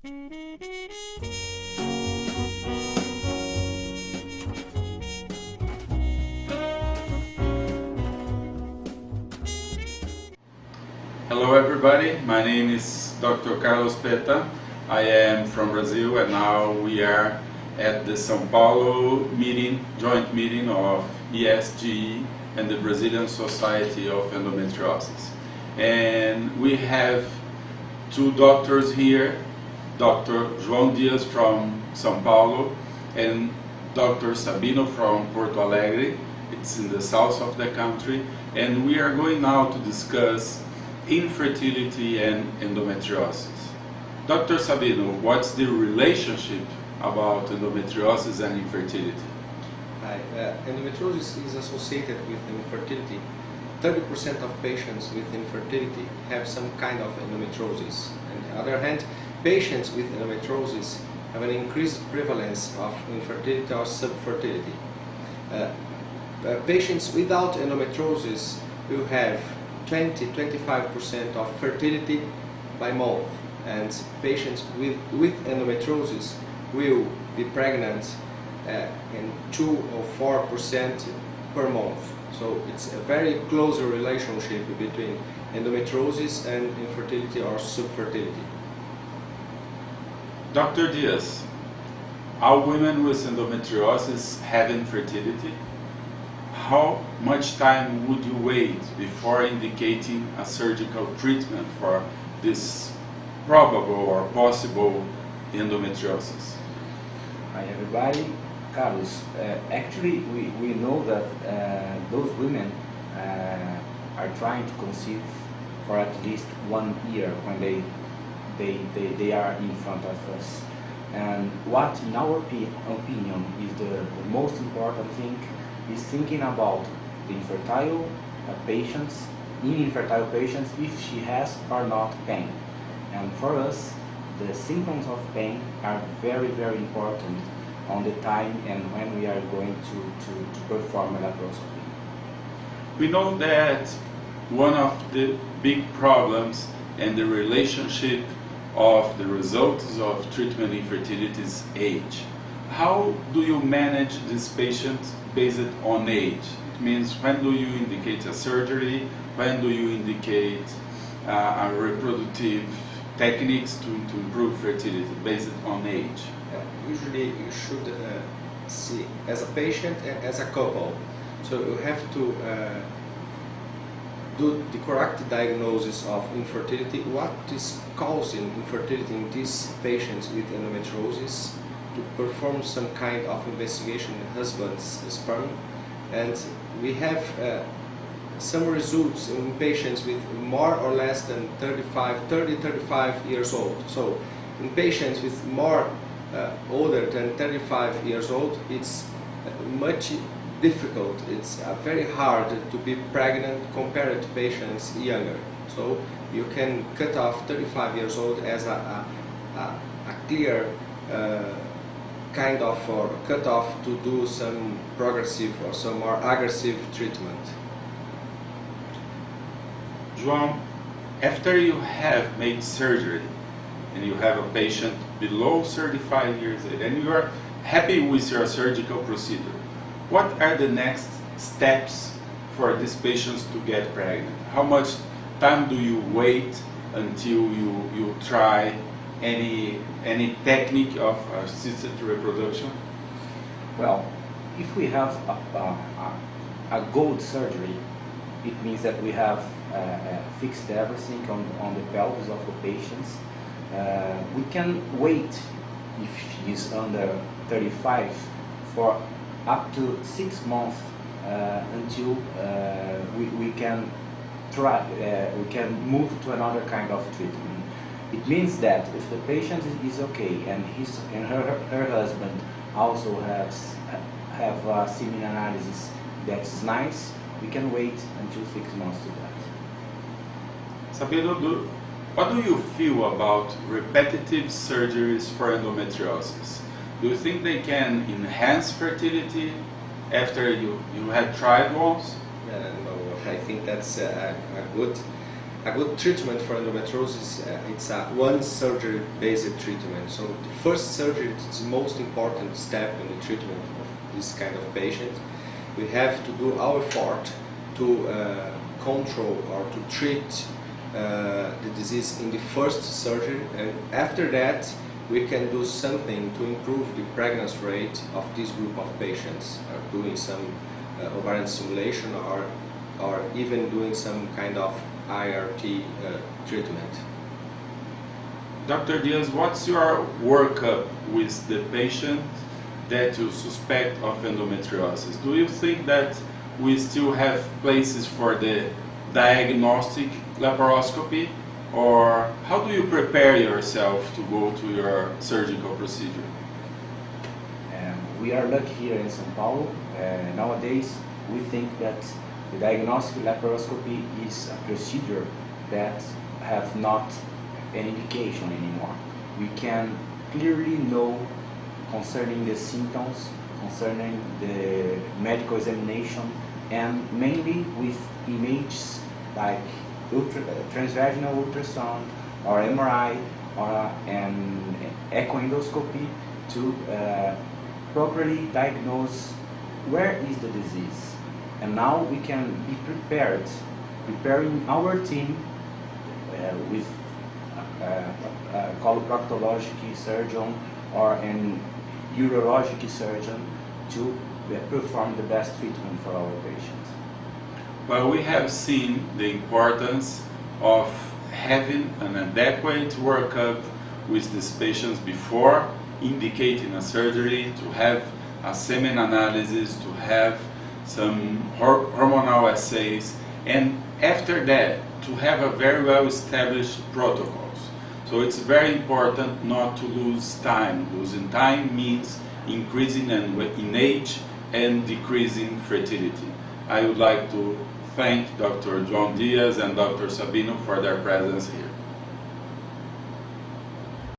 Hello everybody, my name is Dr. Carlos Petta. I am from Brazil and now we are at the São Paulo joint meeting of ESGE and the Brazilian Society of Endometriosis. And we have two doctors here, Dr. Diaz from São Paulo and Dr. Sabino from Porto Alegre. It's in the south of the country, and we are going now to discuss infertility and endometriosis. Dr. Sabino, what's the relationship about endometriosis and infertility? Hi. Endometriosis is associated with infertility. 30% of patients with infertility have some kind of endometriosis. On the other hand, patients with endometriosis have an increased prevalence of infertility or subfertility. Patients without endometriosis will have 20-25% of fertility by month, and patients with endometriosis will be pregnant in 2 or 4% per month. So it's a very close relationship between endometriosis and infertility or subfertility. Dr. Diaz, are women with endometriosis have infertility? How much time would you wait before indicating a surgical treatment for this probable or possible endometriosis? Hi everybody, Carlos. Actually, we know that those women are trying to conceive for at least 1 year when they are in front of us. And what, in our opinion, is the most important thing is thinking about the infertile patients, if she has or not pain. And for us, the symptoms of pain are very, very important on the time and when we are going to perform a laparoscopy. We know that one of the big problems and the relationship of the results of treatment infertility is age. How do you manage this patient based on age? It means, when do you indicate a surgery, when do you indicate a reproductive techniques to improve fertility based on age? Usually you should see as a patient and as a couple. So you have to do the correct diagnosis of infertility, what is causing infertility in these patients with endometriosis, to perform some kind of investigation in the husband's sperm. And we have some results in patients with more or less than 35 years old. So in patients with more older than 35 years old, it's much difficult, it's very hard to be pregnant compared to patients younger. So you can cut off 35 years old as a clear kind of cutoff to do some progressive or some more aggressive treatment. João, after you have made surgery and you have a patient below 35 years old and you are happy with your surgical procedure, what are the next steps for these patients to get pregnant? How much time do you wait until you try any technique of assisted reproduction? Well, if we have a good surgery, it means that we have fixed everything on the pelvis of the patients. We can wait, if she is under 35, for up to 6 months until we can move to another kind of treatment. It means that if the patient is okay and her husband also have semen analysis that's nice, we can wait until 6 months to that. Sabino, what do you feel about repetitive surgeries for endometriosis? Do you think they can enhance fertility after you had tried once? No, I think that's a good a good treatment for endometriosis, it's a one surgery based treatment. So the first surgery is the most important step in the treatment of this kind of patient. We have to do our part to control or to treat the disease in the first surgery, and after that we can do something to improve the pregnancy rate of this group of patients, doing some ovarian stimulation or even doing some kind of IRT treatment. Dr. Diaz, what's your workup with the patient that you suspect of endometriosis? Do you think that we still have places for the diagnostic laparoscopy, or how do you prepare yourself to go to your surgical procedure? We are lucky here in São Paulo. Nowadays, we think that the diagnostic laparoscopy is a procedure that have not an indication anymore. We can clearly know concerning the symptoms, concerning the medical examination, and mainly with images like transvaginal ultrasound or MRI or an echoendoscopy to properly diagnose where is the disease. And now we can be preparing our team with a coloproctologic surgeon or an urologic surgeon to perform the best treatment for our patients. Well, we have seen the importance of having an adequate workup with these patients before indicating a surgery, to have a semen analysis, to have some hormonal assays, and after that to have a very well established protocols. So it's very important not to lose time. Losing time means increasing in age and decreasing fertility. I would like to thank Dr. João Diaz and Dr. Sabino for their presence here.